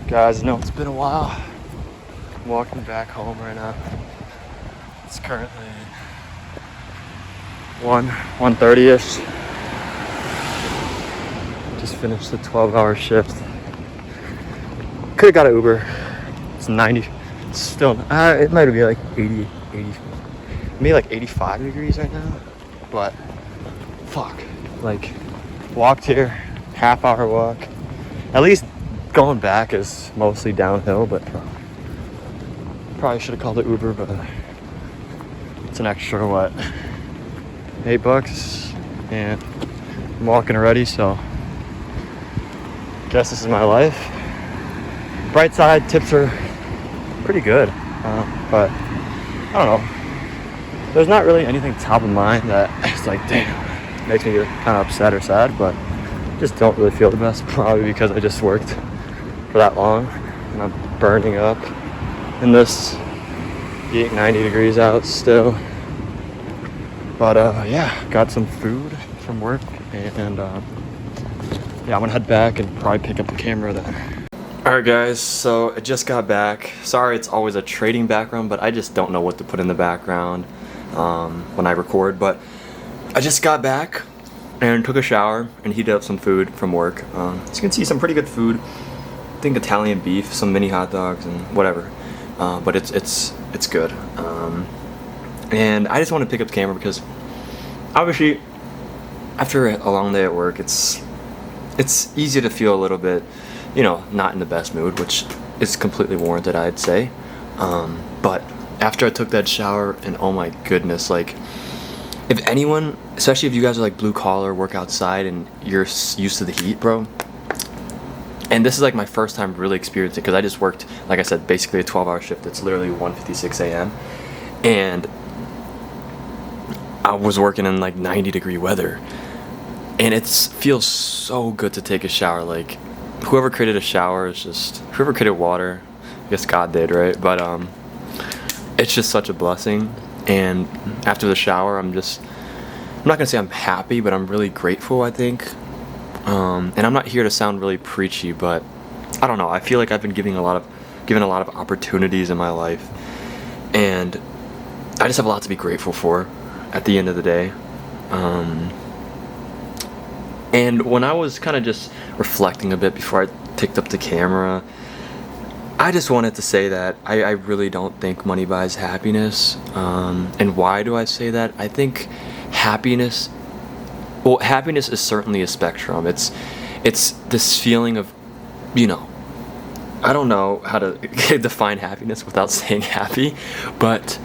Guys, no, it's been a while. I'm walking back home right now. It's currently 1:30ish. Just finished the 12-hour shift. Could've got an Uber. It's 90. It's still, it might be like 80, maybe like 85 degrees right now. But fuck, like walked here, half-hour walk. At least going back is mostly downhill, but probably should have called it Uber, but it's an extra, what, $8, and I'm walking already, so guess this is my life. Bright side, tips are pretty good, but I don't know. There's not really anything top of mind that is like, damn, makes me get kind of upset or sad, but just don't really feel the best, probably because I just worked for that long and I'm burning up in this being 90 degrees out still. But yeah, got some food from work, and yeah, I'm gonna head back and probably pick up the camera then. Alright guys, so I just got back. Sorry it's always a trading background, but I just don't know what to put in the background when I record. But I just got back and took a shower and heated up some food from work. As you can see, some pretty good food. I think Italian beef, some mini hot dogs, and whatever. But it's good. And I just want to pick up the camera because obviously after a long day at work, it's easy to feel a little bit, you know, not in the best mood, which is completely warranted, I'd say. But after I took that shower, and oh my goodness, like, if anyone, especially if you guys are like blue collar, work outside, and you're used to the heat, bro. And this is like my first time really experiencing it, because I just worked, like I said, basically a 12-hour shift. It's literally 1:56 a.m. And I was working in like 90-degree weather, and it feels so good to take a shower. Like, whoever created a shower is just, whoever created water, I guess God did, right? But it's just such a blessing. And after the shower, I'm not gonna say I'm happy, but I'm really grateful, I think. And I'm not here to sound really preachy, but I don't know, I feel like I've been given a lot of opportunities in my life, and I just have a lot to be grateful for at the end of the day. And when I was kind of just reflecting a bit before I picked up the camera, I just wanted to say that I really don't think money buys happiness. And why do I say that? I think happiness is certainly a spectrum. It's this feeling of, you know, I don't know how to define happiness without saying happy, but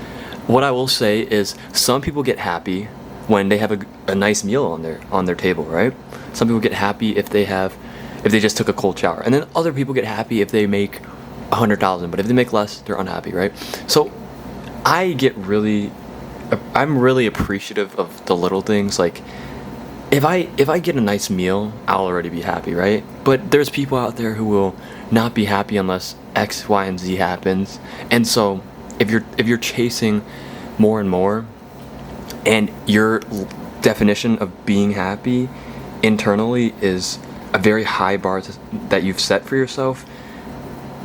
what I will say is some people get happy when they have a nice meal on their table, right? Some people get happy if they just took a cold shower, and then other people get happy if they make 100,000, but if they make less, they're unhappy, right? So I'm really appreciative of the little things. Like, if I get a nice meal, I'll already be happy, right? But there's people out there who will not be happy unless X, Y, and Z happens. And so if you're chasing more and more, and your definition of being happy internally is a very high bar that you've set for yourself,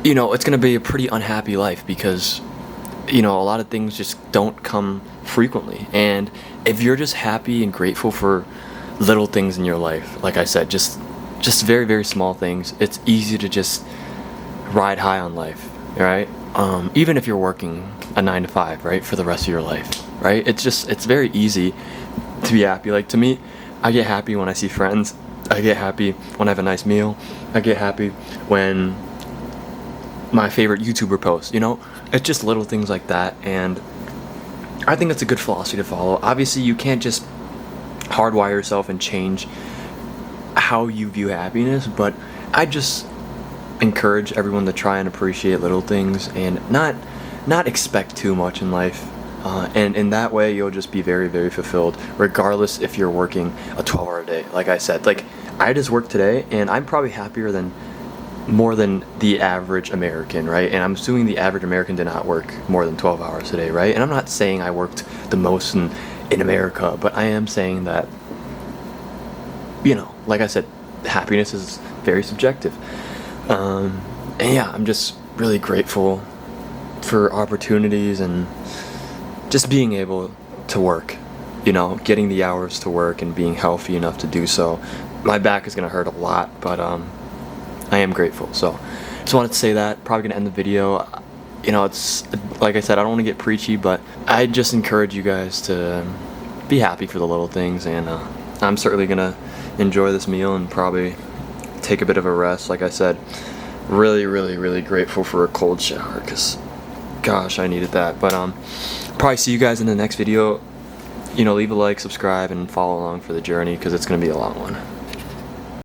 you know, it's gonna be a pretty unhappy life, because, you know, a lot of things just don't come frequently. And if you're just happy and grateful for little things in your life, like I said, just very, very small things, it's easy to just ride high on life, right? Even if you're working a 9 to 5, right, for the rest of your life, right? It's very easy to be happy. Like, to me, I get happy when I see friends. I get happy when I have a nice meal. I get happy when my favorite YouTuber posts, you know? It's just little things like that, and I think it's a good philosophy to follow. Obviously, you can't just hardwire yourself and change how you view happiness, but I just encourage everyone to try and appreciate little things and not expect too much in life. And in that way, you'll just be very, very fulfilled, regardless if you're working a 12-hour day. Like I said, like, I just worked today, and I'm probably happier than more than the average American, right? And I'm assuming the average American did not work more than 12 hours a day, right? And I'm not saying I worked the most in America, but I am saying that, you know, like I said, happiness is very subjective. And yeah, I'm just really grateful for opportunities and just being able to work, you know, getting the hours to work and being healthy enough to do so. My back is gonna hurt a lot, but I am grateful. So just wanted to say that. Probably gonna end the video. You know, it's like I said, I don't want to get preachy, but I just encourage you guys to be happy for the little things, and I'm certainly gonna enjoy this meal and probably take a bit of a rest. Like I said, really grateful for a cold shower, because gosh, I needed that. But probably see you guys in the next video. You know, leave a like, subscribe, and follow along for the journey, because it's gonna be a long one.